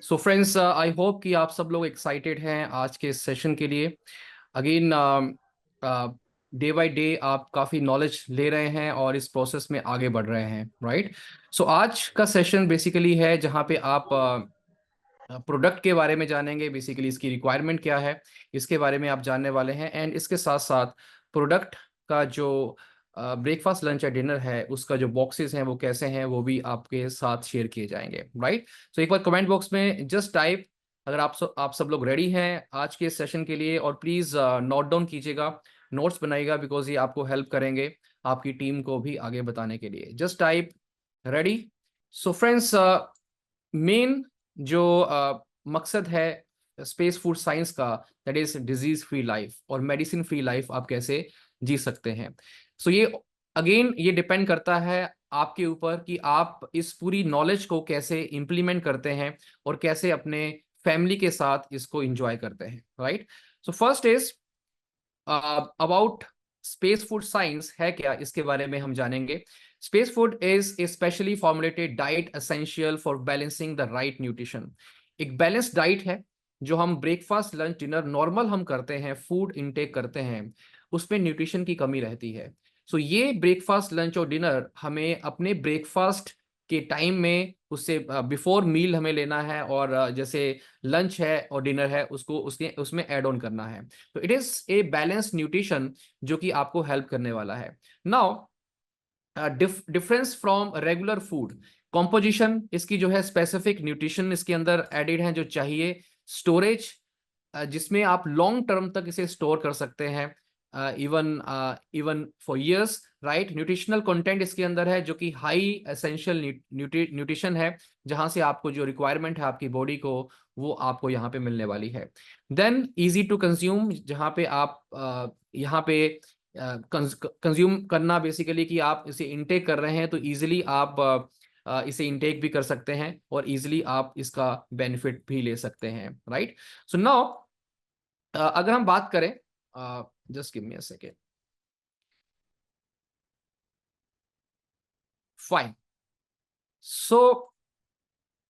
So friends, I hope कि आप सब लोग एक्साइटेड हैं आज के सेशन के लिए। अगेन डे बाय डे आप काफ़ी नॉलेज ले रहे हैं और इस प्रोसेस में आगे बढ़ रहे हैं, राइट। सो आज का सेशन बेसिकली है जहाँ पे आप प्रोडक्ट के बारे में जानेंगे, बेसिकली इसकी रिक्वायरमेंट क्या है इसके बारे में आप जानने वाले हैं। एंड इसके साथ साथ प्रोडक्ट का जो ब्रेकफास्ट लंच या डिनर है उसका जो बॉक्सेस हैं वो कैसे हैं वो भी आपके साथ शेयर किए जाएंगे, राइट। सो एक बार कमेंट बॉक्स में जस्ट टाइप अगर आप सब लोग रेडी हैं आज के सेशन के लिए, और प्लीज नोट डाउन कीजिएगा, नोट्स बनाइएगा, बिकॉज ये आपको हेल्प करेंगे आपकी टीम को भी आगे बताने के लिए। Just type ready. So friends, main जो मकसद है स्पेस फूड साइंस का, that is disease free life और मेडिसिन फ्री लाइफ आप कैसे जी सकते हैं। सो ये अगेन ये डिपेंड करता है आपके ऊपर कि आप इस पूरी नॉलेज को कैसे इंप्लीमेंट करते हैं और कैसे अपने फैमिली के साथ इसको एंजॉय करते हैं, right. So first is about space food science है क्या, इसके बारे में हम जानेंगे। Space food is a specially formulated diet essential for balancing the right nutrition. एक बैलेंस डाइट है जो हम ब्रेकफास्ट लंच डिनर नॉर्मल हम करते हैं, फूड इनटेक करते हैं, उसमें न्यूट्रिशन की कमी रहती है। सो ये ब्रेकफास्ट लंच और डिनर हमें अपने ब्रेकफास्ट के टाइम में उससे बिफोर मील हमें लेना है, और जैसे लंच है और डिनर है उसको उसमें ऐड ऑन करना है। तो it is a balance nutrition जो कि आपको हेल्प करने वाला है। Now difference from regular food, composition इसकी जो है स्पेसिफिक न्यूट्रिशन इसके अंदर एडेड है जो चाहिए, स्टोरेज जिसमें आप लॉन्ग टर्म तक इसे स्टोर कर सकते हैं, even even for years, right. Nutritional content इसके अंदर है जो कि हाई एसेंशियल न्यूट्रिशन है, जहां से आपको जो रिक्वायरमेंट है आपकी बॉडी को वो आपको यहाँ पे मिलने वाली है। देन इजी टू कंज्यूम, जहाँ पे आप यहाँ पे कंज्यूम करना बेसिकली कि आप इसे इनटेक कर रहे हैं तो इजीली आप इसे इनटेक भी कर सकते हैं और इजीली आप इसका बेनिफिट भी ले सकते हैं, राइट। सो नाउ अगर हम बात करें, just give me a second, fine. So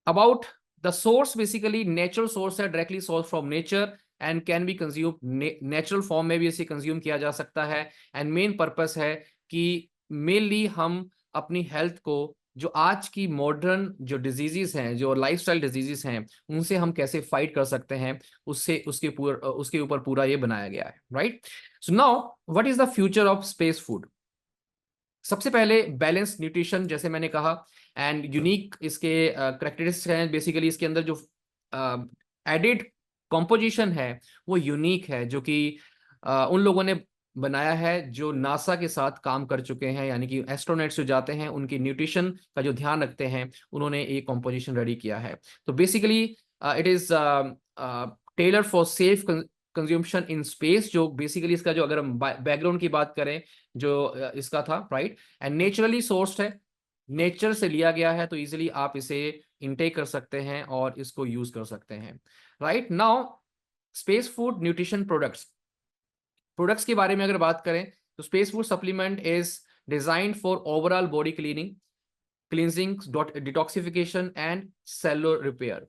about the source, basically natural source है, directly source from nature and can be consume, natural form में भी इसे कंज्यूम किया जा सकता है। एंड मेन पर्पस है कि मेनली हम अपनी हेल्थ को, जो आज की मॉडर्न जो डिजीजेस हैं, जो लाइफस्टाइल डिजीजेस हैं, उनसे हम कैसे फाइट कर सकते हैं, उससे उसके ऊपर पूरा ये बनाया गया है, right. So now what is the future of space food. सबसे पहले बैलेंस न्यूट्रिशन, जैसे मैंने कहा, एंड यूनिक इसके करेक्टरिस्टिक्स हैं। बेसिकली इसके अंदर जो एडिड कॉम्पोजिशन है वो यूनिक है, जो कि उन लोगों ने बनाया है जो नासा के साथ काम कर चुके हैं, यानी कि एस्ट्रोनॉट्स जो जाते हैं उनकी न्यूट्रिशन का जो ध्यान रखते हैं, उन्होंने एक कॉम्पोजिशन रेडी किया है। तो basically it is tailor for safe consumption in space, जो बेसिकली इसका जो अगर हम बैकग्राउंड की बात करें जो इसका था, राइट, एंड नेचुरली सोर्स्ड है, नेचर से लिया गया है, तो इजीली आप इसे इनटेक कर सकते हैं और इसको यूज कर सकते हैं, right. Now space food nutrition products, products के बारे में अगर बात करें तो space food supplement is designed for overall body cleaning, cleansing, detoxification and cellular repair.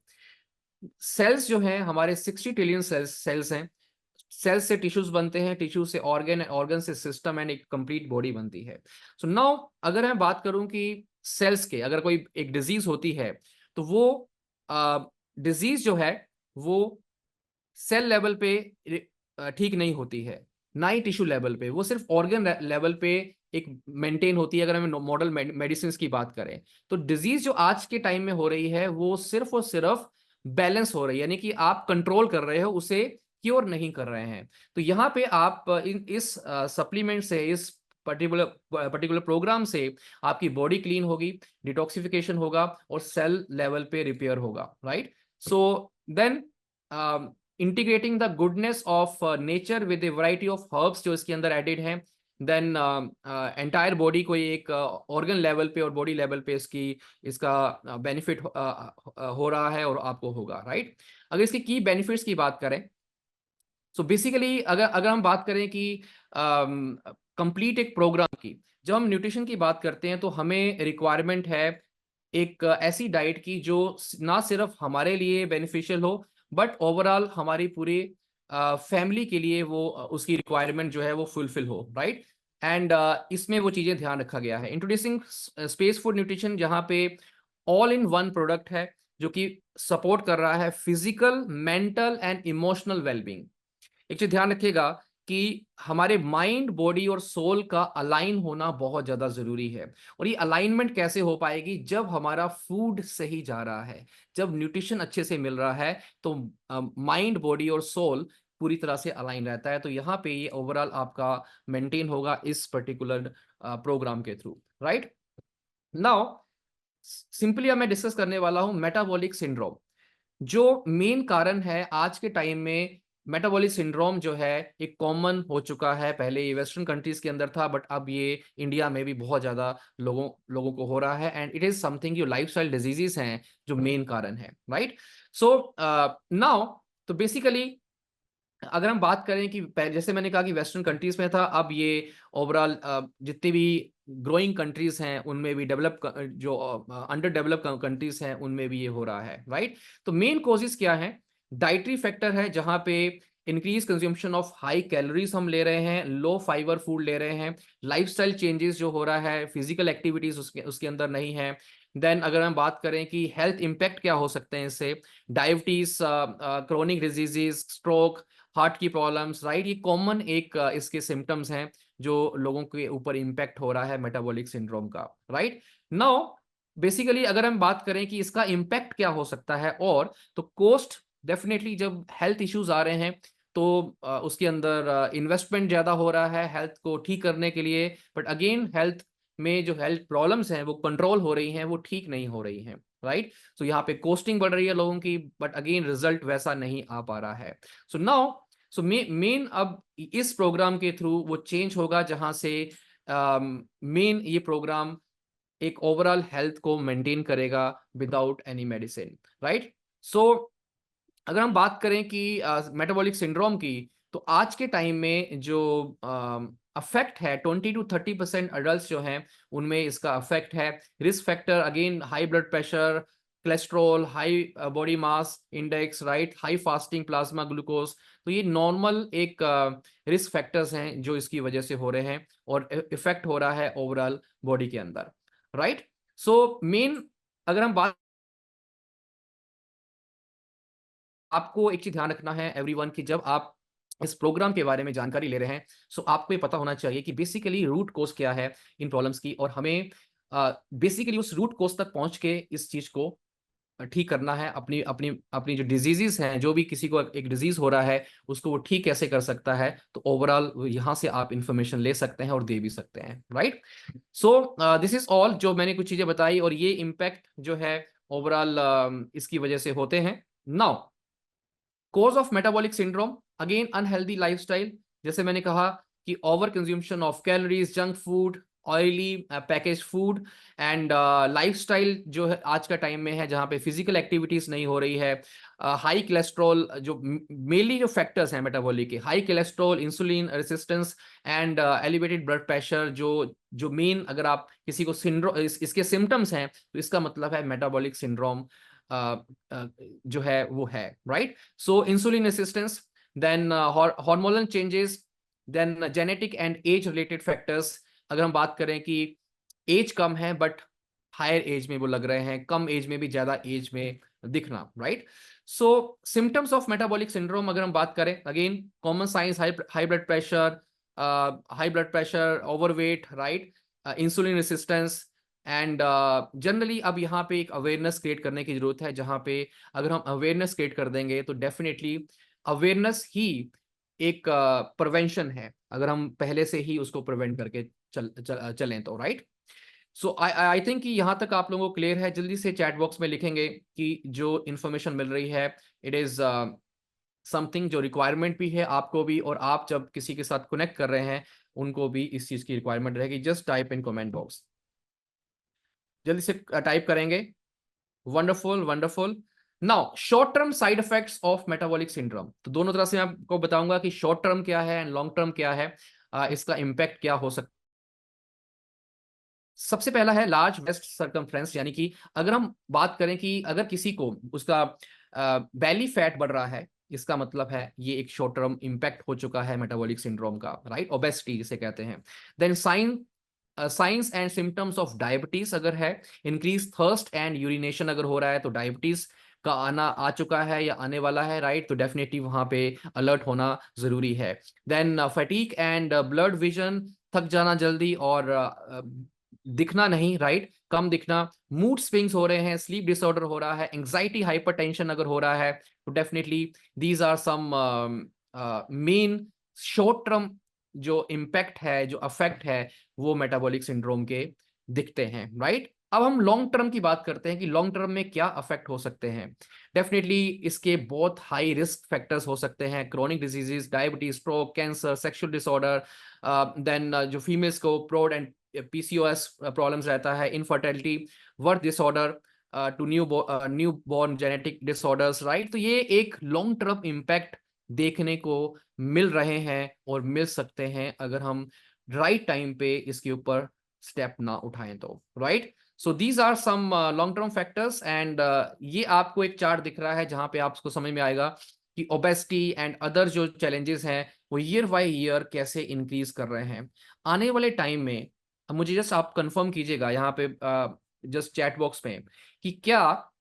Cells जो हैं हमारे 60 ट्रिलियन सेल्स हैं, सेल्स से टिश्यूज बनते हैं, टिश्यू से ऑर्गन, ऑर्गन से सिस्टम एंड एक कंप्लीट बॉडी बनती है। सो नाउ अगर मैं बात करूं कि सेल्स के अगर कोई एक डिजीज होती है तो वो डिजीज जो है वो सेल लेवल पे ठीक नहीं होती है, ना ही टिश्यू लेवल पे, वो सिर्फ ऑर्गन लेवल पे एक मेंटेन होती है। अगर हमें मॉडल मेडिसिन की बात करें तो डिजीज जो आज के टाइम में हो रही है वो सिर्फ और सिर्फ बैलेंस हो रही है, यानी कि आप कंट्रोल कर रहे हो उसे, क्योर नहीं कर रहे हैं। तो यहाँ पे आप इस सप्लीमेंट से, इस पर्टिकुलर प्रोग्राम से आपकी बॉडी क्लीन होगी, डिटॉक्सिफिकेशन होगा और सेल लेवल पे रिपेयर होगा, right. So then integrating the goodness of nature with a variety of herbs जो इसके अंदर एडेड हैं, देन एंटायर बॉडी को एक ऑर्गन लेवल पे और बॉडी लेवल पे इसका बेनिफिट हो रहा है और आपको होगा, राइट। अगर इसकी की बेनिफिट्स की बात करें, सो बेसिकली अगर अगर हम बात करें कि कंप्लीट एक प्रोग्राम की, जब हम न्यूट्रिशन की बात करते हैं तो हमें रिक्वायरमेंट है एक ऐसी डाइट की जो ना सिर्फ हमारे लिए बेनिफिशियल हो, बट ओवरऑल हमारी पूरी फैमिली के लिए वो उसकी रिक्वायरमेंट जो है वो फुलफिल हो, राइट। एंड इसमें वो चीजें ध्यान रखा गया है। इंट्रोड्यूसिंग स्पेस फूड न्यूट्रिशन, जहाँ पे ऑल इन वन प्रोडक्ट है जो कि सपोर्ट कर रहा है physical, mental and emotional wellbeing. एक चीज ध्यान रखिएगा कि हमारे माइंड, बॉडी और सोल का अलाइन होना बहुत ज्यादा जरूरी है। और ये अलाइनमेंट कैसे हो पाएगी? जब हमारा फूड सही जा रहा है, जब न्यूट्रिशन अच्छे से मिल रहा है, तो माइंड, बॉडी और सोल पूरी तरह से अलाइन रहता है। तो यहाँ पे ये ओवरऑल आपका मेंटेन होगा इस पर्टिकुलर प्रोग्राम के थ्रू, राइट। नाउ सिंपली अब मैं डिस्कस करने वाला हूं मेटाबॉलिक सिंड्रोम। जो मेन कारण है आज के टाइम में, मेटाबॉलिक सिंड्रोम जो है एक कॉमन हो चुका है। पहले ये वेस्टर्न कंट्रीज के अंदर था, बट अब ये इंडिया में भी बहुत ज्यादा लोगों को हो रहा है। एंड इट इज समथिंग, जो लाइफस्टाइल डिजीजेस हैं जो मेन कारण है, राइट। सो नाउ, तो बेसिकली अगर हम बात करें कि जैसे मैंने कहा कि वेस्टर्न कंट्रीज में था, अब ये ओवरऑल जितनी भी ग्रोइंग कंट्रीज हैं उनमें भी, डेवलप जो अंडर डेवलप कंट्रीज हैं उनमें भी ये हो रहा है, राइट। तो मेन कॉजेज क्या है? डाइटरी फैक्टर है, जहां पे increase consumption of high calories हम ले रहे हैं, लो फाइबर फूड ले रहे हैं, लाइफस्टाइल चेंजेस जो हो रहा है, फिजिकल एक्टिविटीज उसके अंदर नहीं है। देन अगर हम बात करें कि हेल्थ इंपैक्ट क्या हो सकते हैं इससे, diabetes, chronic diseases, stroke, heart की प्रॉब्लम्स, राइट। ये कॉमन एक इसके सिम्टम्स हैं जो लोगों के ऊपर इम्पैक्ट हो रहा है मेटाबॉलिक सिंड्रोम का, राइट। नाउ बेसिकली अगर हम बात करें कि इसका इम्पैक्ट क्या हो सकता है, और तो कॉस्ट, डेफिनेटली जब हेल्थ इश्यूज आ रहे हैं तो उसके अंदर इन्वेस्टमेंट ज्यादा हो रहा है हेल्थ को ठीक करने के लिए। बट अगेन हेल्थ में जो हेल्थ प्रॉब्लम्स हैं वो कंट्रोल हो रही हैं, वो ठीक नहीं हो रही हैं, राइट। सो यहाँ पे कॉस्टिंग बढ़ रही है लोगों की, बट अगेन रिजल्ट वैसा नहीं आ पा रहा है। सो नाउ, सो मेन अब इस प्रोग्राम के थ्रू वो चेंज होगा, जहां से मेन ये प्रोग्राम एक ओवरऑल हेल्थ को मेंटेन करेगा विदाउट एनी मेडिसिन, राइट। सो अगर हम बात करें कि मेटाबॉलिक सिंड्रोम की, तो आज के टाइम में जो अफेक्ट है, 20 to 30% अडल्ट जो हैं उनमें इसका अफेक्ट है। Risk factor again high blood pressure, cholesterol, high body mass index, right, high fasting plasma glucose. तो ये नॉर्मल एक रिस्क फैक्टर्स हैं जो इसकी वजह से हो रहे हैं और इफेक्ट हो रहा है ओवरऑल बॉडी के अंदर, राइट। सो मेन अगर हम बात, आपको एक चीज ध्यान रखना है एवरीवन, कि जब आप इस प्रोग्राम के बारे में जानकारी ले रहे हैं, सो आपको ये पता होना चाहिए कि बेसिकली रूट कोज क्या है इन प्रॉब्लम्स की, और हमें बेसिकली उस रूट कोज तक पहुंच के इस चीज को ठीक करना है। अपनी अपनी अपनी जो डिजीजेस हैं, जो भी किसी को एक डिजीज हो रहा है उसको वो ठीक कैसे कर सकता है, तो ओवरऑल यहाँ से आप इंफॉर्मेशन ले सकते हैं और दे भी सकते हैं, right. So this is all, जो मैंने कुछ चीजें बताई, और ये इम्पैक्ट जो है ओवरऑल इसकी वजह से होते हैं। Now cause of metabolic syndrome, again unhealthy lifestyle, जैसे मैंने कहा कि over consumption of calories, junk food, oily package food, and lifestyle जो है आज का टाइम में है जहाँ पे फिजिकल एक्टिविटीज नहीं हो रही है, हाई कोलेस्ट्रॉल, जो मेनली जो फैक्टर्स हैं मेटाबॉलिक के, high cholesterol, insulin resistance and elevated blood pressure, जो जो मेन, अगर आप किसी को सिंड्रोम इसके सिम्टम्स हैं तो इसका मतलब है मेटाबॉलिक सिंड्रोम जो है वो है, right. So insulin resistance, then hormonal changes, then genetic and age related factors. अगर हम बात करें कि एज कम है बट हायर एज में वो लग रहे हैं, कम एज में भी ज्यादा एज में दिखना, right. So symptoms of metabolic syndrome अगर हम बात करें, again common science, high blood pressure, overweight, right, insulin resistance, and generally अब यहाँ पे एक अवेयरनेस क्रिएट करने की जरूरत है, जहाँ पे अगर हम अवेयरनेस क्रिएट कर देंगे तो डेफिनेटली अवेयरनेस ही एक प्रिवेंशन है, अगर हम पहले से ही उसको प्रिवेंट करके चलें तो, राइट। सो आई थिंक कि यहाँ तक आप लोगों को क्लियर है। जल्दी से चैट बॉक्स में लिखेंगे कि जो इन्फॉर्मेशन मिल रही है इट इज समथिंग जो रिक्वायरमेंट भी है आपको भी, और आप जब किसी के साथ कनेक्ट कर रहे हैं उनको भी इस चीज की रिक्वायरमेंट रहेगी। Just type in comment box, जल्दी से टाइप करेंगे। Wonderful wonderful. Now short term side effects of metabolic syndrome, तो दोनों तरह से मैं आपको बताऊंगा कि शॉर्ट टर्म क्या है एंड लॉन्ग टर्म क्या है, इसका इम्पैक्ट क्या हो सकता सबसे पहला है लार्ज वेस्ट सर्कमफ्रेंस, यानी कि अगर हम बात करें कि अगर किसी को उसका बेली फैट बढ़ रहा है, इसका मतलब है ये एक शॉर्ट टर्म इम्पैक्ट हो चुका है मेटाबॉलिक सिंड्रोम का, राइट, ओबेसिटी जिसे कहते हैं। Then signs and symptoms of diabetes अगर है, इंक्रीज थर्स्ट एंड यूरिनेशन अगर हो रहा है तो डायबिटीज का आना आ चुका है या आने वाला है, राइट, तो डेफिनेटली वहां पे अलर्ट होना जरूरी है। Then fatigue and blurred vision, थक जाना जल्दी और दिखना नहीं, राइट, कम दिखना, मूड स्विंग्स हो रहे हैं, स्लीप डिसऑर्डर हो रहा है, एंग्जाइटी हाइपरटेंशन अगर हो रहा है, तो definitely these are some main short term जो इम्पैक्ट है, जो अफेक्ट है, वो मेटाबॉलिक सिंड्रोम के दिखते हैं, राइट। अब हम लॉन्ग टर्म की बात करते हैं कि लॉन्ग टर्म में क्या अफेक्ट हो सकते हैं। डेफिनेटली इसके बहुत हाई रिस्क फैक्टर्स हो सकते हैं, chronic diseases, diabetes, stroke, cancer, sexual disorder, then जो फीमेल्स को प्रोड एंड पीसीओएस प्रॉब्लम्स रहता है, infertility, birth disorder, to newborn genetic disorders, right. तो ये एक लॉन्ग टर्म इम्पैक्ट देखने को मिल रहे हैं और मिल सकते हैं अगर हम राइट टाइम पे इसके ऊपर स्टेप ना उठाएं तो, right. So these are some long term factors and ये आपको एक चार्ट दिख रहा है जहां पे आपको समझ में आएगा कि ओबेसिटी एंड अदर जो चैलेंजेस हैं वो ईयर बाय ईयर कैसे इंक्रीज कर रहे हैं आने वाले टाइम में। मुझे जस्ट आप कंफर्म कीजिएगा यहाँ पे जस्ट चैट बॉक्स में कि क्या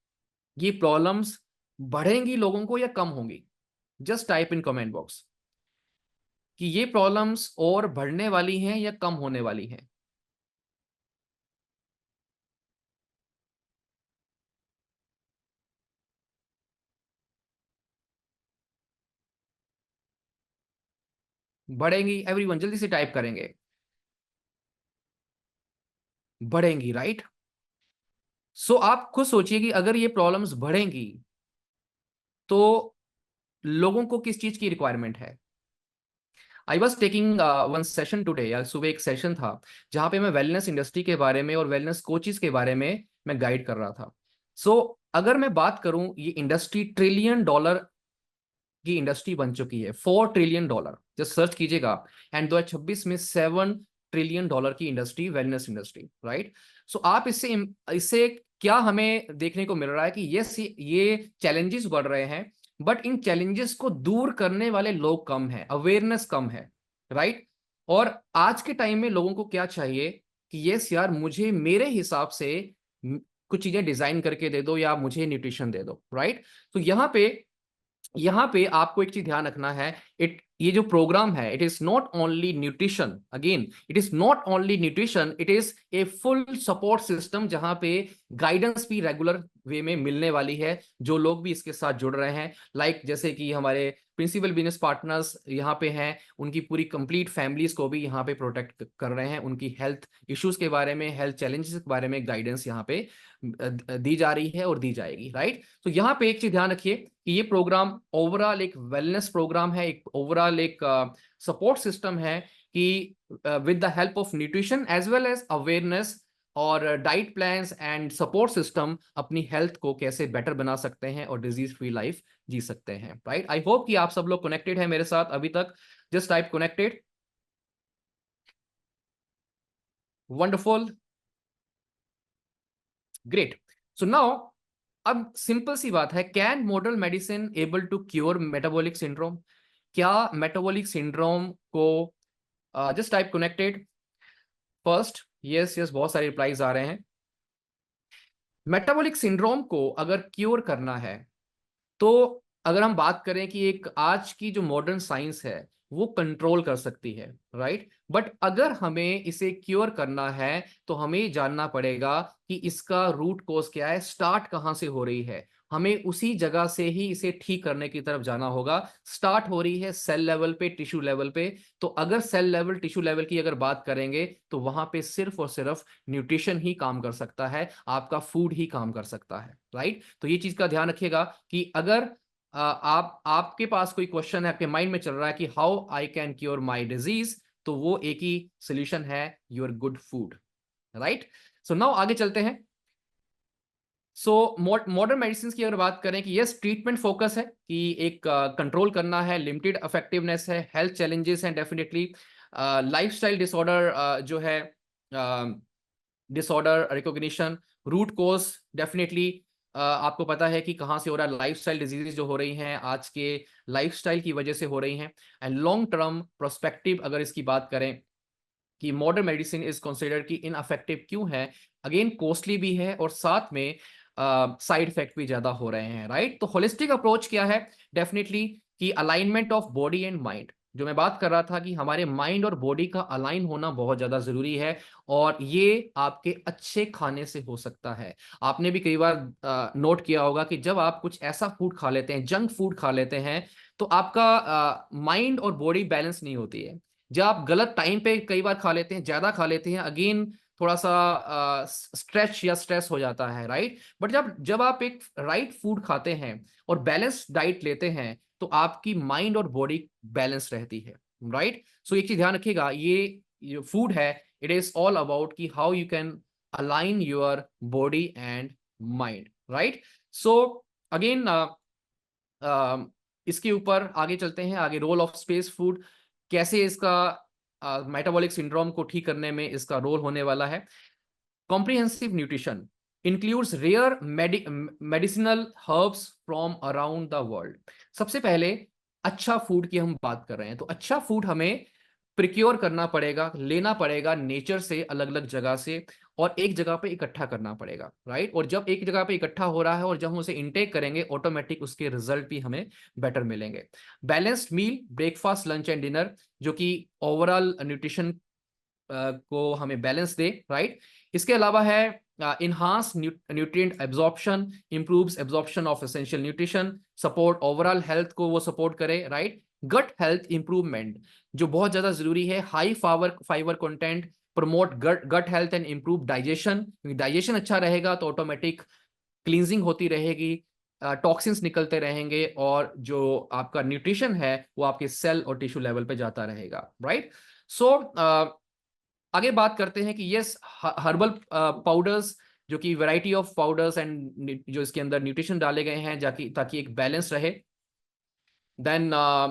ये प्रॉब्लम्स बढ़ेंगी लोगों को या कम होंगी। Just type in comment box कि ये प्रॉब्लम्स और बढ़ने वाली हैं या कम होने वाली हैं। बढ़ेंगी, एवरीवन जल्दी से टाइप करेंगे, बढ़ेंगी, राइट। सो आप खुद सोचिए कि अगर ये प्रॉब्लम्स बढ़ेंगी तो लोगों को किस चीज की रिक्वायरमेंट है। I was taking one session today, या सुबह एक सेशन था जहां पे मैं वेलनेस इंडस्ट्री के बारे में और वेलनेस कोचेस के बारे में मैं गाइड कर रहा था। सो अगर मैं बात करूं, ये इंडस्ट्री $1 ट्रिलियन की इंडस्ट्री बन चुकी है, $4 ट्रिलियन, जस्ट सर्च कीजिएगा। एंड 2026 में $7 ट्रिलियन की इंडस्ट्री, वेलनेस इंडस्ट्री, राइट। सो आप इससे इससे क्या हमें देखने को मिल रहा है कि यस ये चैलेंजेस बढ़ रहे हैं, बट इन चैलेंजेस को दूर करने वाले लोग कम है, अवेयरनेस कम है, राइट। और आज के टाइम में लोगों को क्या चाहिए कि यस यार मुझे मेरे हिसाब से कुछ चीजें डिजाइन करके दे दो या मुझे न्यूट्रिशन दे दो, राइट। तो यहाँ पे आपको एक चीज ध्यान रखना है, ये जो प्रोग्राम है, it is not only nutrition, again it is not only nutrition, it is a full support system जहां पे गाइडेंस भी रेगुलर वे में मिलने वाली है जो लोग भी इसके साथ जुड़ रहे हैं। लाइक जैसे कि हमारे प्रिंसिपल बिजनेस पार्टनर्स यहाँ पे हैं, उनकी पूरी कंप्लीट फैमिलीज को भी यहाँ पे प्रोटेक्ट कर रहे हैं, उनकी हेल्थ इश्यूज के बारे में, हेल्थ चैलेंजेस के बारे में गाइडेंस यहाँ पे दी जा रही है और दी जाएगी, राइट। तो यहाँ पे एक चीज ध्यान रखिए कि ये प्रोग्राम ओवरऑल एक वेलनेस प्रोग्राम है, एक ओवरऑल एक सपोर्ट सिस्टम है कि with the help of nutrition as well as awareness और diet plans and support system अपनी हेल्थ को कैसे बेटर बना सकते हैं और डिजीज फ्री लाइफ जी सकते हैं, राइट। आई होप कि आप सब लोग कनेक्टेड हैं मेरे साथ अभी तक। Just type connected, wonderful, great. So now अब सिंपल सी बात है, can modern medicine able to cure metabolic syndrome. क्या मेटाबॉलिक सिंड्रोम को, just type connected first, yes yes, बहुत सारे रिप्लाईज आ रहे हैं। मेटाबॉलिक सिंड्रोम को अगर क्योर करना है तो अगर हम बात करें कि एक आज की जो मॉडर्न साइंस है वो कंट्रोल कर सकती है, राइट। बट अगर हमें इसे क्योर करना है तो हमें जानना पड़ेगा कि इसका रूट कॉज क्या है, स्टार्ट कहां से हो रही है, हमें उसी जगह से ही इसे ठीक करने की तरफ जाना होगा। स्टार्ट हो रही है सेल लेवल पे, टिश्यू लेवल पे, तो अगर सेल लेवल, टिश्यू लेवल की अगर बात करेंगे तो वहां पे सिर्फ और सिर्फ न्यूट्रिशन ही काम कर सकता है, आपका फूड ही काम कर सकता है, राइट। तो ये चीज का ध्यान रखिएगा कि अगर आपके पास कोई क्वेश्चन है, आपके माइंड में चल रहा है कि how I can cure my disease, तो वो एक ही सोल्यूशन है, your good food, right. So now आगे चलते हैं। सो मॉडर्न मेडिसिन की अगर बात करें कि यस ट्रीटमेंट फोकस है कि एक कंट्रोल करना है, लिमिटेड इफेक्टिवनेस है, हेल्थ चैलेंजेस हैं डेफिनेटली, लाइफस्टाइल डिसऑर्डर जो है disorder recognition, root cause definitely आपको पता है कि कहाँ से हो रहा है, लाइफस्टाइल डिजीजेज जो हो रही हैं आज के लाइफस्टाइल की वजह से हो रही हैं। एंड लॉन्ग टर्म प्रोस्पेक्टिव अगर इसकी बात करें कि मॉडर्न मेडिसिन इज कंसिडर्ड कि इनअफेक्टिव क्यों है, अगेन कॉस्टली भी है और साथ में साइड इफेक्ट भी ज्यादा हो रहे हैं, राइट। तो होलिस्टिक अप्रोच क्या है, डेफिनेटली कि alignment of body and mind, जो मैं बात कर रहा था कि हमारे माइंड और बॉडी का अलाइन होना बहुत ज्यादा जरूरी है, और ये आपके अच्छे खाने से हो सकता है। आपने भी कई बार नोट किया होगा कि जब आप कुछ ऐसा फूड खा लेते हैं, जंक फूड खा लेते हैं, तो आपका माइंड और बॉडी बैलेंस नहीं होती है। जब आप गलत टाइम पे कई बार खा लेते हैं, ज्यादा खा लेते हैं, अगेन थोड़ा सा स्ट्रेच या स्ट्रेस हो जाता है, राइट। बट जब जब आप एक राइट फूड खाते हैं और बैलेंस डाइट लेते हैं, तो आपकी माइंड और बॉडी बैलेंस रहती है, राइट। सो एक चीज ध्यान रखिएगा, ये फूड है, इट इज ऑल अबाउट कि how you can align your body and mind, right. So again इसके ऊपर आगे चलते हैं, आगे रोल ऑफ स्पेस फूड, कैसे इसका मेटाबॉलिक सिंड्रोम को ठीक करने में इसका रोल होने वाला है। Comprehensive nutrition includes rare medicinal herbs from around the world. सबसे पहले अच्छा फूड की हम बात कर रहे हैं, तो अच्छा फूड हमें प्रिक्योर करना पड़ेगा, लेना पड़ेगा नेचर से, अलग अलग जगह से, और एक जगह पे इकट्ठा करना पड़ेगा, राइट। और जब एक जगह पे इकट्ठा हो रहा है और जब हम उसे इनटेक करेंगे, ऑटोमेटिक उसके रिजल्ट भी हमें बेटर मिलेंगे। Balanced meal, breakfast, lunch and dinner, जो कि ओवरऑल न्यूट्रिशन को हमें बैलेंस दे, राइट। इसके अलावा है enhance nutrient absorption, improves absorption of essential nutrition, support overall health को वो सपोर्ट करे, राइट। गट हेल्थ इंप्रूवमेंट, जो बहुत ज्यादा जरूरी है, high fibre content promote gut health and improve digestion, digestion अच्छा रहेगा तो ऑटोमेटिक क्लींजिंग होती रहेगी, टॉक्सिन्स निकलते रहेंगे, और जो आपका न्यूट्रिशन है वो आपके सेल और टिश्यू लेवल पे जाता रहेगा, राइट। सो आगे बात करते हैं कि यस, हर्बल पाउडर्स, जो कि वैरायटी ऑफ पाउडर्स एंड जो इसके अंदर न्यूट्रिशन डाले गए हैं ताकि एक बैलेंस रहे। Then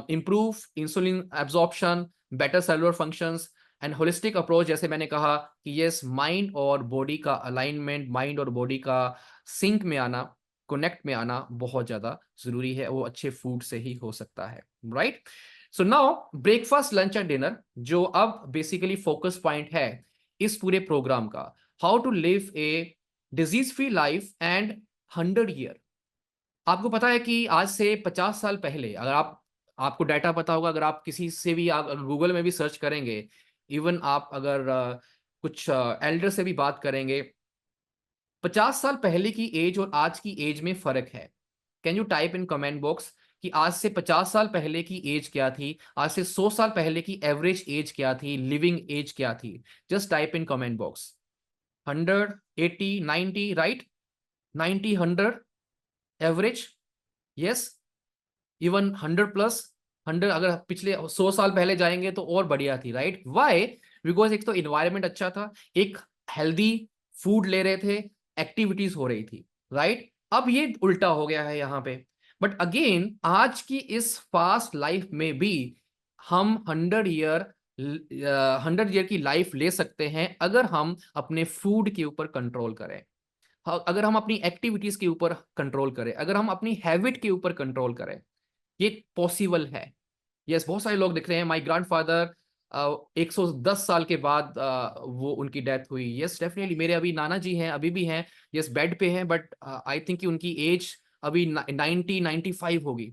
improve insulin absorption, better cellular functions and holistic approach, जैसे मैंने कहा कि यस, माइंड और बॉडी का अलाइनमेंट, माइंड और बॉडी का सिंक में आना, कनेक्ट में आना बहुत ज्यादा जरूरी है, वो अच्छे फूड से ही हो सकता है, right. So now breakfast, lunch and dinner, जो अब बेसिकली फोकस पॉइंट है इस पूरे प्रोग्राम का, how to live a disease free life and 100 year. आपको पता है कि आज से 50 साल पहले, अगर आपको डाटा पता होगा, अगर आप किसी से भी, आप गूगल में भी सर्च करेंगे, इवन आप अगर कुछ एल्डर से भी बात करेंगे, 50 साल पहले की एज और आज की एज में फर्क है। Can you type in comment box कि आज से 50 साल पहले की एज क्या थी, आज से 100 साल पहले की एवरेज एज क्या थी, लिविंग एज क्या थी। Just type in comment box, 100, 80, 90, right, 90, 100 average, yes, even 100+, 100, अगर पिछले 100 साल पहले जाएंगे तो और बढ़िया थी, राइट। वाई? बिकॉज एक तो इन्वायरमेंट अच्छा था, एक हेल्दी फूड ले रहे थे, एक्टिविटीज हो रही थी, राइट। अब ये उल्टा हो गया है यहाँ पे। बट अगेन आज की इस फास्ट लाइफ में भी हम 100 ईयर की लाइफ ले सकते हैं, अगर हम अपने फूड के ऊपर कंट्रोल करें, अगर हम अपनी एक्टिविटीज के ऊपर कंट्रोल करें, अगर हम अपनी हैबिट के ऊपर कंट्रोल करें, ये पॉसिबल है। यस, बहुत सारे लोग दिख रहे हैं, माय ग्रैंडफादर 110 साल के बाद वो उनकी डेथ हुई। यस, डेफिनेटली मेरे अभी नाना जी हैं, अभी भी हैं, यस, बेड पे हैं, बट आई थिंक कि उनकी एज अभी 90-95 होगी,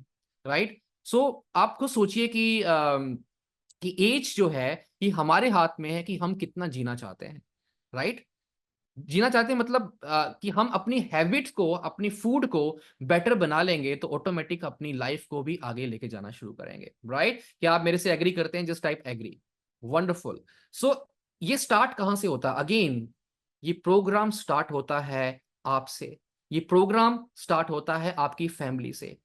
राइट। सो आपको सोचिए कि एज जो है ये हमारे हाथ में है कि हम कितना जीना चाहते हैं, राइट। जीना चाहते हैं मतलब कि हम अपनी हैबिट्स को, अपनी फूड को बेटर बना लेंगे तो ऑटोमेटिक अपनी लाइफ को भी आगे लेके जाना शुरू करेंगे, राइट। क्या आप मेरे से एग्री करते हैं? Just type agree. Wonderful. So ये स्टार्ट कहां से होता है? अगेन ये प्रोग्राम स्टार्ट होता है आपसे, ये प्रोग्राम स्टार्ट होता है आपकी फैमिली से।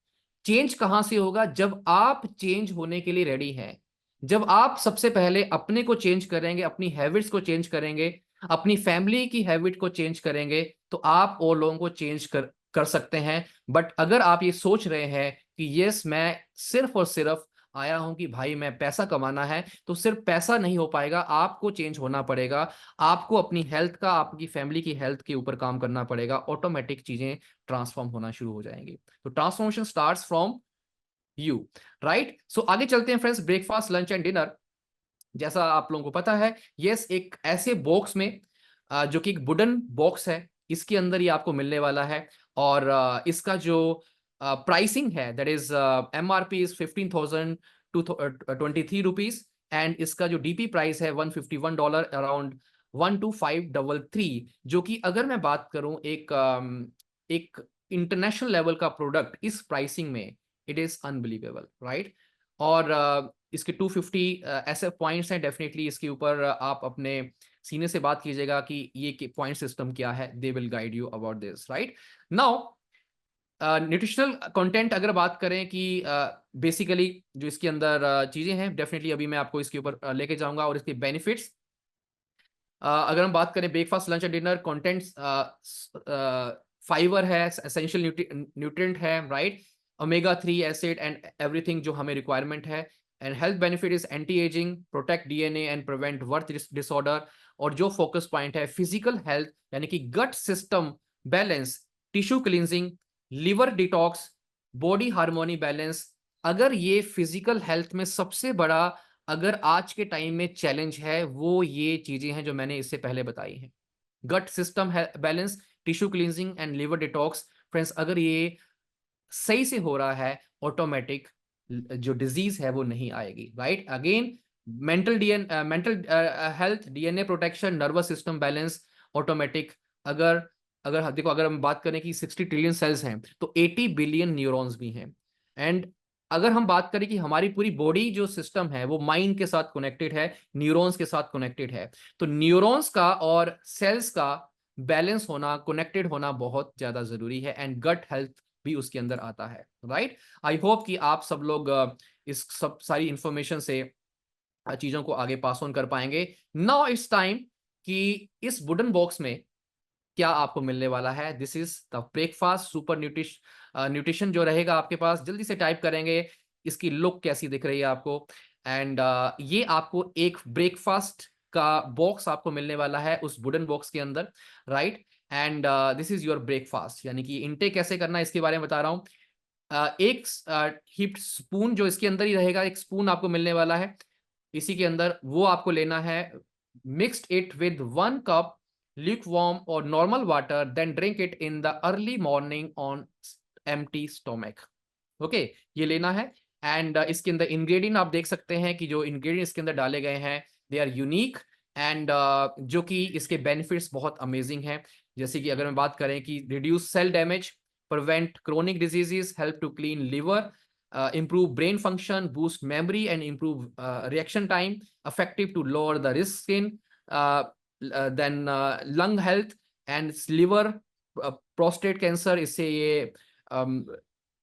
चेंज कहां से होगा? जब आप चेंज होने के लिए रेडी हैं, जब आप सबसे पहले अपने को चेंज करेंगे, अपनी हैबिट्स को चेंज करेंगे, अपनी फैमिली की हैबिट को चेंज करेंगे, तो आप और लोगों को चेंज कर सकते हैं। बट अगर आप ये सोच रहे हैं कि यस, मैं सिर्फ और सिर्फ आया हूं कि भाई मैं पैसा कमाना है, तो सिर्फ पैसा नहीं हो पाएगा, आपको चेंज होना पड़ेगा, आपको अपनी हेल्थ का, आपकी फैमिली की हेल्थ के ऊपर काम करना पड़ेगा, ऑटोमेटिक चीजें ट्रांसफॉर्म होना शुरू हो जाएंगी। तो transformation starts from you, right. So आगे चलते हैं friends, breakfast, lunch and dinner. जैसा आप लोगों को पता है, यस, एक ऐसे बॉक्स में जो कि एक वुडन बॉक्स है, इसके अंदर ये आपको मिलने वाला है। और इसका जो प्राइसिंग है, that is MRP is 15,000 to 23 rupees, and इसका जो DP प्राइस है $151, अराउंड 12533, जो कि अगर मैं बात करूं एक इंटरनेशनल लेवल का प्रोडक्ट इस प्राइसिंग में, इट इज अनबिलीवेबल, राइट। और इसके 250 ऐसे पॉइंट्स हैं, डेफिनेटली इसके ऊपर आप अपने सीनियर से बात कीजिएगा कि ये पॉइंट सिस्टम क्या है, they will guide you about this, right. Now nutritional content अगर बात करें कि बेसिकली जो इसके अंदर चीजें हैं, डेफिनेटली अभी मैं आपको इसके ऊपर लेके जाऊंगा, और इसके बेनिफिट्स। अगर हम बात करें breakfast, lunch and dinner contents, fibre है, एसेंशियल न्यूट्रिएंट है, right, omega 3 acid and everything जो हमें रिक्वायरमेंट है। And health benefit is anti ageing, protect DNA and prevent birth disorder. और जो फोकस पॉइंट है फिजिकल हेल्थ, यानी कि gut system balance, tissue cleansing, liver detox, body harmony balance. अगर ये फिजिकल हेल्थ में सबसे बड़ा, अगर आज के टाइम में चैलेंज है, वो ये चीजें हैं जो मैंने इससे पहले बताई हैं। Gut system balance, tissue cleansing and liver detox. Friends, अगर ये सही से हो रहा है, ऑटोमेटिक जो डिजीज है वो नहीं आएगी, right. Again mental health, DNA protection, nervous system balance, automatic. अगर अगर देखो, अगर हम बात करें कि 60 ट्रिलियन सेल्स हैं, तो 80 बिलियन न्यूरॉन्स भी हैं। एंड अगर हम बात करें कि हमारी पूरी बॉडी जो सिस्टम है वो माइंड के साथ कनेक्टेड है, न्यूरॉन्स के साथ कनेक्टेड है, तो न्यूरॉन्स का और सेल्स का बैलेंस होना, कनेक्टेड होना बहुत ज्यादा जरूरी है। एंड गट हेल्थ भी उसके अंदर आता है, राइट। आई होप कि आप सब लोग इस सब सारी इंफॉर्मेशन से चीजों को आगे पास ऑन कर पाएंगे। नाउ इट्स टाइम कि इस वुडन बॉक्स में क्या आपको मिलने वाला है। This is the breakfast super nutrition जो रहेगा आपके पास, जल्दी से टाइप करेंगे। इसकी लुक कैसी दिख रही है आपको। एंड ये आपको एक ब्रेकफास्ट का बॉक्स आपको मिलने वाला है उस वुडन बॉक्स के अंदर, right. And this is your breakfast, यानी कि इनटेक कैसे करना है इसके बारे में बता रहा हूँ। एक हीप्ड स्पून जो इसके अंदर ही रहेगा, एक स्पून आपको मिलने वाला है इसी के अंदर, वो आपको लेना है। Mixed it with 1 cup lukewarm or normal water, then drink it in the early morning on empty stomach. Okay, ये लेना है। एंड इसके अंदर इंग्रेडिएंट आप देख सकते हैं कि जो इंग्रेडिएंट इसके अंदर डाले गए हैं, दे आर यूनिक। एंड जो कि इसके बेनिफिट्स बहुत अमेजिंग हैं। जैसे कि अगर मैं बात करें कि reduce cell damage, prevent chronic diseases, help to clean liver, improve brain function, boost memory and improve reaction time, effective to lower the risk skin, then lung health and liver, prostate cancer, इससे ये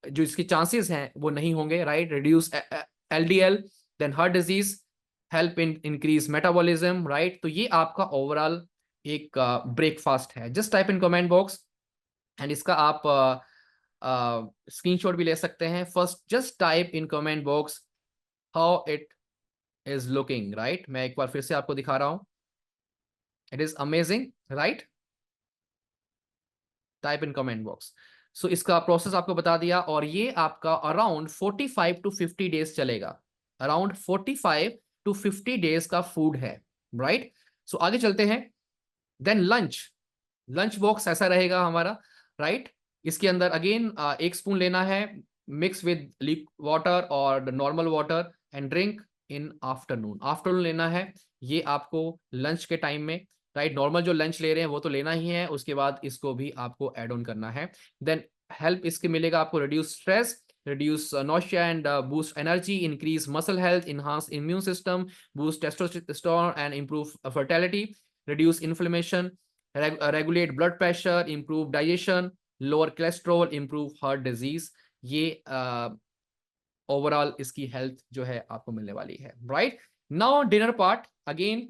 जो इसके chances हैं वो नहीं होंगे, right. Reduce LDL, then heart disease, help in increase metabolism, right. तो ये आपका ओवरऑल एक ब्रेकफास्ट है। Just type in comment box, and इसका आप स्क्रीनशॉट भी ले सकते हैं। First just type in comment box how it is looking, right. मैं एक बार फिर से आपको दिखा रहा हूं, it is amazing, right. Type in comment box. So इसका प्रोसेस आपको बता दिया, और ये आपका अराउंड 45 टू 50 डेज चलेगा। अराउंड 45 टू 50 डेज का फूड है, राइट। सो आगे चलते हैं। देन लंच, लंच बॉक्स ऐसा रहेगा हमारा, राइट। इसके अंदर अगेन 1 स्पून लेना है, मिक्स विद लीक वाटर और normal water, and drink in afternoon. Afternoon लेना है ये आपको लंच के टाइम में, राइट। नॉर्मल जो लंच ले रहे हैं वो तो लेना ही है, उसके बाद इसको भी आपको ऐड ऑन करना है। देन हेल्प इसके मिलेगा आपको, reduce stress, reduce nausea and boost energy, increase muscle health, enhance immune system, boost testosterone and improve fertility, reduce inflammation, regulate blood pressure, improve digestion, lower cholesterol, improve heart disease। ये overall इसकी health जो है आपको मिलने वाली है, right. Now dinner part, again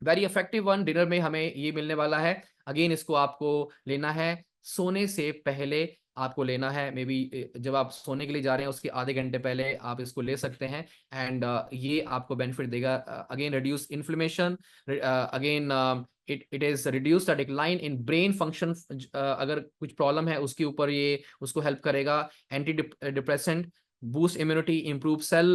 very effective one. Dinner में हमें ये मिलने वाला है। अगेन इसको आपको लेना है सोने से पहले, आपको लेना है, मे बी जब आप सोने के लिए जा रहे हैं उसके आधे घंटे पहले आप इसको ले सकते हैं। एंड ये आपको बेनिफिट देगा। Again reduce inflammation, again it is reduce the decline in brain function. अगर कुछ प्रॉब्लम है उसके ऊपर ये उसको हेल्प करेगा। Anti depressant, boost immunity, improve cell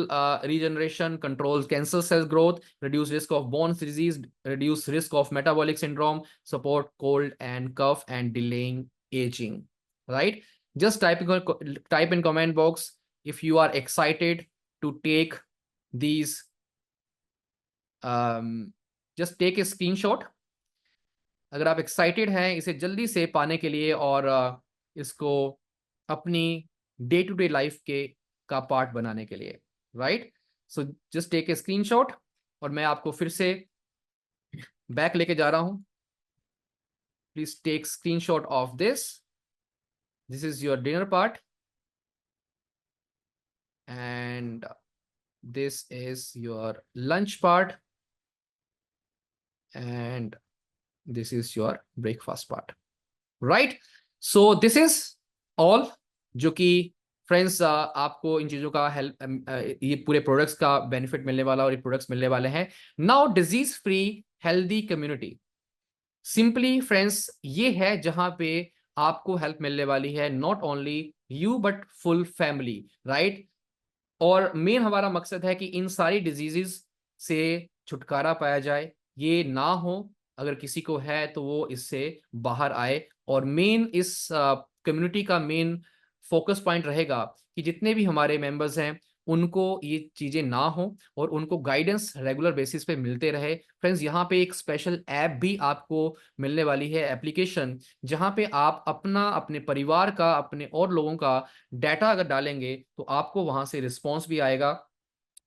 regeneration, controls cancer cell growth, reduce risk of bone disease, reduce risk of metabolic syndrome, support cold and cough, and delaying aging. Right? Just type in comment box if you are excited to take these. Just take a screenshot अगर आप excited हैं इसे जल्दी से पाने के लिए और इसको अपनी डे टू डे लाइफ के का पार्ट बनाने के लिए। Right? So just take a screenshot और मैं आपको फिर से बैक लेके जा रहा हूं। Please take screenshot of this. This is your dinner part and this is your lunch part and this is your breakfast part. Right? So this is all, जो कि फ्रेंड्स आपको इन चीजों का हेल्प, ये पूरे प्रोडक्ट्स का बेनिफिट मिलने वाला और ये प्रोडक्ट्स मिलने वाले हैं। Now disease free healthy community, simply friends ये है जहां पे आपको हेल्प मिलने वाली है, not only you but full family. Right? और मेन हमारा मकसद है कि इन सारी डिजीजेस से छुटकारा पाया जाए, ये ना हो, अगर किसी को है तो वो इससे बाहर आए। और मेन इस कम्युनिटी का मेन फोकस पॉइंट रहेगा कि जितने भी हमारे मेंबर्स हैं उनको ये चीजें ना हो और उनको गाइडेंस रेगुलर बेसिस पे मिलते रहे। फ्रेंड्स यहाँ पे एक स्पेशल ऐप भी आपको मिलने वाली है, एप्लीकेशन, जहाँ पे आप अपना, अपने परिवार का, अपने और लोगों का डाटा अगर डालेंगे तो आपको वहां से रिस्पॉन्स भी आएगा।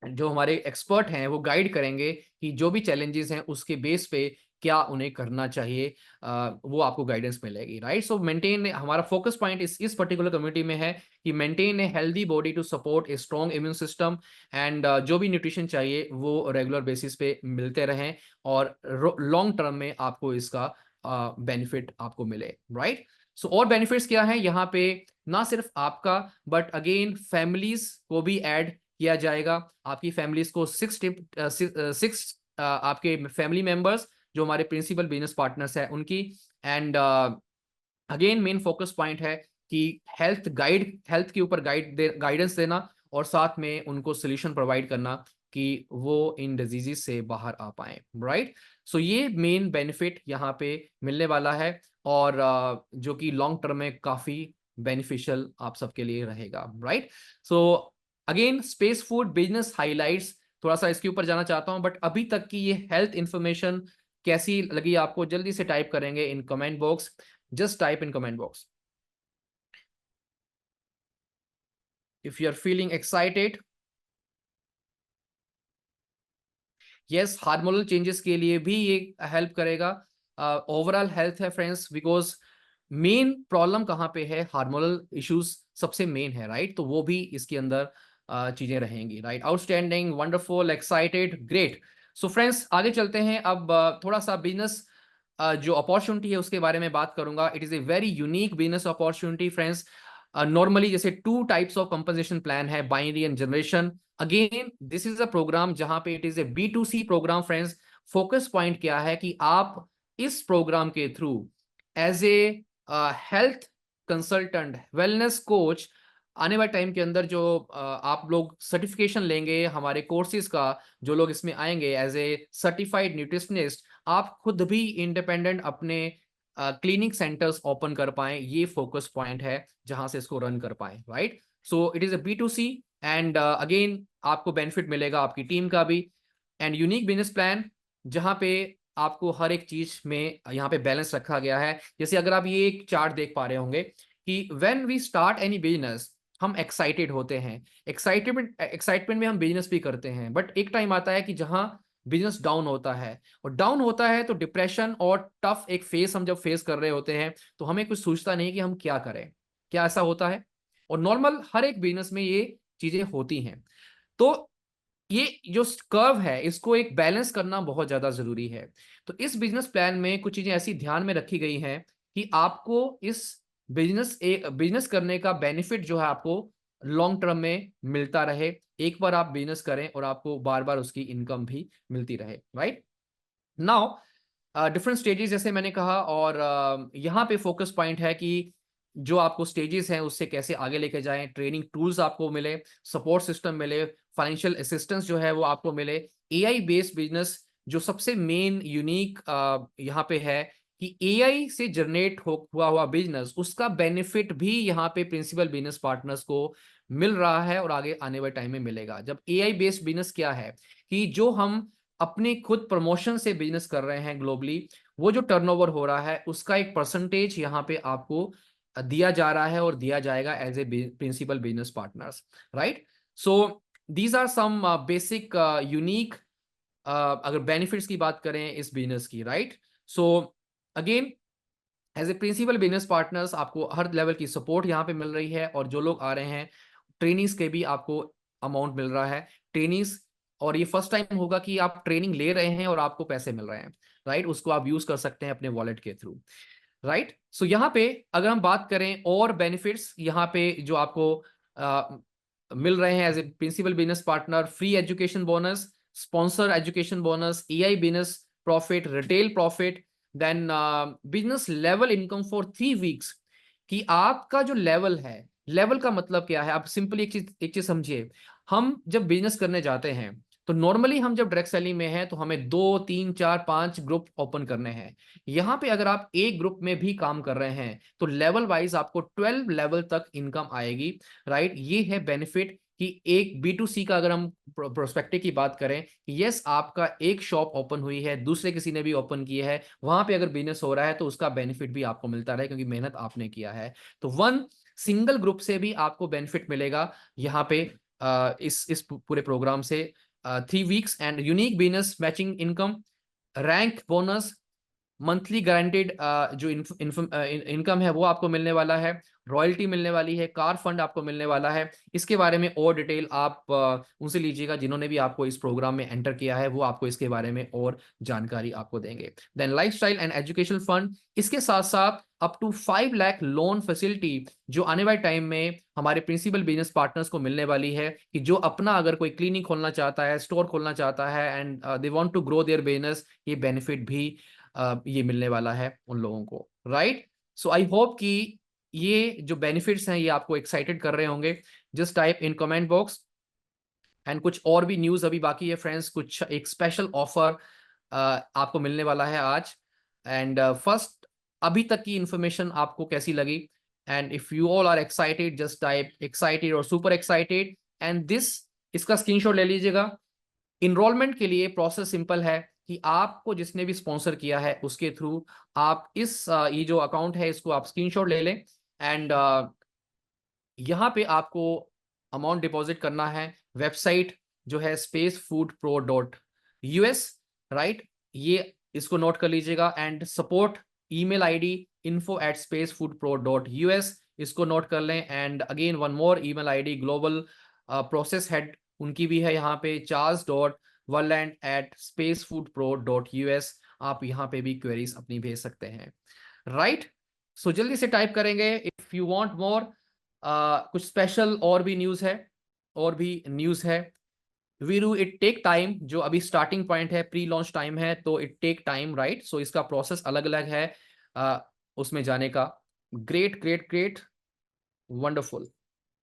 जो हमारे एक्सपर्ट हैं वो गाइड करेंगे कि जो भी चैलेंजेस हैं उसके बेस पे क्या उन्हें करना चाहिए, वो आपको गाइडेंस मिलेगी। राइट? सो मेंटेन, हमारा फोकस पॉइंट इस पर्टिकुलर कम्युनिटी में है कि maintain a healthy body to support a strong immune system. And जो भी न्यूट्रिशन चाहिए वो रेगुलर बेसिस पे मिलते रहें और लॉन्ग टर्म में आपको इसका बेनिफिट आपको मिले। राइट? सो और बेनिफिट्स क्या हैं यहाँ पे? ना सिर्फ आपका बट अगेन फैमिलीज को भी ऐड किया जाएगा। आपकी फैमिलीज को सिक्स आपके फैमिली मेंबर्स जो हमारे प्रिंसिपल बिजनेस पार्टनर्स हैं उनकी। And again main focus point है कि हेल्थ के ऊपर गाइडेंस देना और साथ में उनको सोल्यूशन प्रोवाइड करना कि वो इन डिजीजेस से बाहर आ पाए। राइट? सो ये मेन बेनिफिट यहाँ पे मिलने वाला है और जो कि लॉन्ग टर्म में काफी बेनिफिशियल आप सबके लिए रहेगा। Right? So again space food business highlights, थोड़ा सा इसके ऊपर जाना चाहता हूं, बट अभी तक की ये हेल्थ इंफॉर्मेशन कैसी लगी आपको जल्दी से टाइप करेंगे in comment box. Just type in comment box if you are feeling excited. Yes, hormonal changes के लिए भी ये हेल्प करेगा। ओवरऑल हेल्थ है फ्रेंड्स, बिकॉज मेन प्रॉब्लम कहाँ पे है, हार्मोनल इश्यूज सबसे मेन है। राइट? तो वो भी इसके अंदर चीजें रहेंगी। Right? Outstanding, wonderful, excited, great. So friends आगे चलते हैं। अब थोड़ा सा बिजनेस जो अपॉर्चुनिटी है उसके बारे में बात करूंगा। It is a very unique business opportunity friends. Normally जैसे 2 टाइप्स ऑफ कंपनसेशन प्लान है, binary and generation. Again this is a programme जहां पे it is a B2C programme friends. Focus point क्या है कि आप इस प्रोग्राम के through as a health consultant, wellness coach, आने वाले टाइम के अंदर जो आप लोग सर्टिफिकेशन लेंगे हमारे कोर्सेज का, जो लोग इसमें आएंगे एज ए सर्टिफाइड न्यूट्रिशनिस्ट, आप खुद भी इंडिपेंडेंट अपने क्लिनिक सेंटर्स ओपन कर पाएं। ये फोकस पॉइंट है जहां से इसको रन कर पाएं। Right? So it is a B2C and again आपको बेनिफिट मिलेगा आपकी टीम का भी। एंड यूनिक बिजनेस प्लान जहां पे आपको हर एक चीज में यहाँ पे बैलेंस रखा गया है। जैसे अगर आप ये एक चार्ट देख पा रहे होंगे कि when we start any business हम एक्साइटेड होते हैं, एक्साइटमेंट में हम बिजनेस भी करते हैं, बट एक टाइम आता है कि जहां बिजनेस डाउन होता है, और डाउन होता है तो डिप्रेशन और टफ एक फेस हम जब फेस कर रहे होते हैं तो हमें कुछ सोचता नहीं कि हम क्या करें। क्या ऐसा होता है? और नॉर्मल हर एक बिजनेस में ये चीजें होती हैं। तो ये जो कर्व है इसको एक बैलेंस करना बहुत ज्यादा जरूरी है। तो इस बिजनेस प्लान में कुछ चीजें ऐसी ध्यान में रखी गई हैं कि आपको इस बिजनेस करने का बेनिफिट जो है आपको लॉन्ग टर्म में मिलता रहे, एक बार आप बिजनेस करें और आपको बार बार उसकी इनकम भी मिलती रहे, राइट। नाउ डिफरेंट स्टेजेस जैसे मैंने कहा, और यहाँ पे फोकस पॉइंट है कि जो आपको स्टेजेस हैं उससे कैसे आगे लेके जाएं, ट्रेनिंग टूल्स आपको मिले, सपोर्ट सिस्टम मिले, फाइनेंशियल असिस्टेंस जो है वो आपको मिले, एआई बेस्ड बिजनेस जो सबसे मेन यूनिक यहाँ पे है कि एआई से जनरेट हुआ बिजनेस, उसका बेनिफिट भी यहाँ पे प्रिंसिपल बिजनेस पार्टनर्स को मिल रहा है और आगे आने वाले टाइम में मिलेगा। जब एआई बेस्ड बिजनेस क्या है कि जो हम अपने खुद प्रमोशन से बिजनेस कर रहे हैं ग्लोबली, वो जो टर्नओवर हो रहा है उसका एक परसेंटेज यहाँ पे आपको दिया जा रहा है और दिया जाएगा as a principal business partners, right. So these are some basic unique अगर बेनिफिट्स की बात करें इस बिजनेस की, right. So again as a principal business partners आपको हर लेवल की सपोर्ट यहाँ पे मिल रही है, और जो लोग आ रहे हैं ट्रेनिंग्स के भी आपको अमाउंट मिल रहा है, ट्रेनिंग्स। और ये फर्स्ट टाइम होगा कि आप ट्रेनिंग ले रहे हैं और आपको पैसे मिल रहे हैं, राइट। उसको आप यूज कर सकते हैं अपने वॉलेट के थ्रू, राइट। सो यहाँ पे अगर हम बात करें और बेनिफिट्स यहाँ पे जो आपको मिल रहे हैं as a principal business partner, free education bonus, sponsor education bonus, AI business profit, retail profit, then business level income for 3 weeks. कि आपका जो लेवल है, लेवल का मतलब क्या है, आप सिंपली एक चीज समझिए। हम जब बिजनेस करने जाते हैं तो नॉर्मली हम जब डायरेक्ट सेलिंग में हैं तो हमें 2 3 4 5 ग्रुप ओपन करने हैं। यहाँ पे अगर आप एक ग्रुप में भी काम कर रहे हैं तो लेवल वाइज आपको 12 लेवल तक इनकम आएगी, राइट। ये है बेनिफिट कि एक B2C का अगर हम प्रोस्पेक्टिव की बात करें, यस आपका एक शॉप ओपन हुई है, दूसरे किसी ने भी ओपन की है, वहां पे अगर बिजनेस हो रहा है तो उसका बेनिफिट भी आपको मिलता रहे क्योंकि मेहनत आपने किया है। तो वन सिंगल ग्रुप से भी आपको बेनिफिट मिलेगा यहाँ पे इस पूरे प्रोग्राम से। 3 weeks and unique business matching income, rank bonus, monthly guaranteed जो इनकम है वो आपको मिलने वाला है, रॉयल्टी मिलने वाली है, कार फंड आपको मिलने वाला है। इसके बारे में और डिटेल आप उनसे लीजिएगा जिन्होंने भी आपको इस प्रोग्राम में एंटर किया है, वो आपको इसके बारे में और जानकारी आपको देंगे। Then lifestyle and education fund, इसके साथ साथ up to 5 lakh loan facility जो आने वाले टाइम में हमारे प्रिंसिपल बिजनेस पार्टनर्स को मिलने वाली है कि जो अपना अगर कोई क्लिनिक खोलना चाहता है, स्टोर खोलना चाहता है and they want to grow their business, ये बेनिफिट भी ये मिलने वाला है उन लोगों को, राइट। सो आई होप कि ये जो बेनिफिट्स हैं ये आपको एक्साइटेड कर रहे होंगे। Just type in comment box. And कुछ और भी न्यूज अभी बाकी है फ्रेंड्स, कुछ एक स्पेशल ऑफर आपको मिलने वाला है आज। एंड फर्स्ट, अभी तक की इंफॉर्मेशन आपको कैसी लगी? And if you all are excited just type excited और सुपर एक्साइटेड एंड दिस, इसका स्क्रीनशॉट ले लीजिएगा। इनरोलमेंट के लिए प्रोसेस सिंपल है कि आपको जिसने भी स्पॉन्सर किया है उसके थ्रू आप इस ये जो अकाउंट है इसको आप स्क्रीनशॉट ले लें एंड यहाँ पे आपको अमाउंट डिपॉजिट करना है। वेबसाइट जो है spacefooDpro.us, राइट। ये इसको नोट कर लीजिएगा and support email ID info@spacefooDpro.us, इसको नोट कर लें। And again one more email ID global process head उनकी भी है यहाँ पे, charles.verland@spacefooDpro.us, आप यहाँ पे भी क्वेरीज अपनी भेज सकते हैं, राइट। सो जल्दी से टाइप करेंगे इफ यू वांट मोर। कुछ स्पेशल और भी न्यूज है, और भी न्यूज है वीरू। इट टेक टाइम, जो अभी स्टार्टिंग पॉइंट है, प्री लॉन्च टाइम है, तो इट टेक टाइम, राइट। सो इसका प्रोसेस अलग अलग है उसमें जाने का। Great great great, wonderful.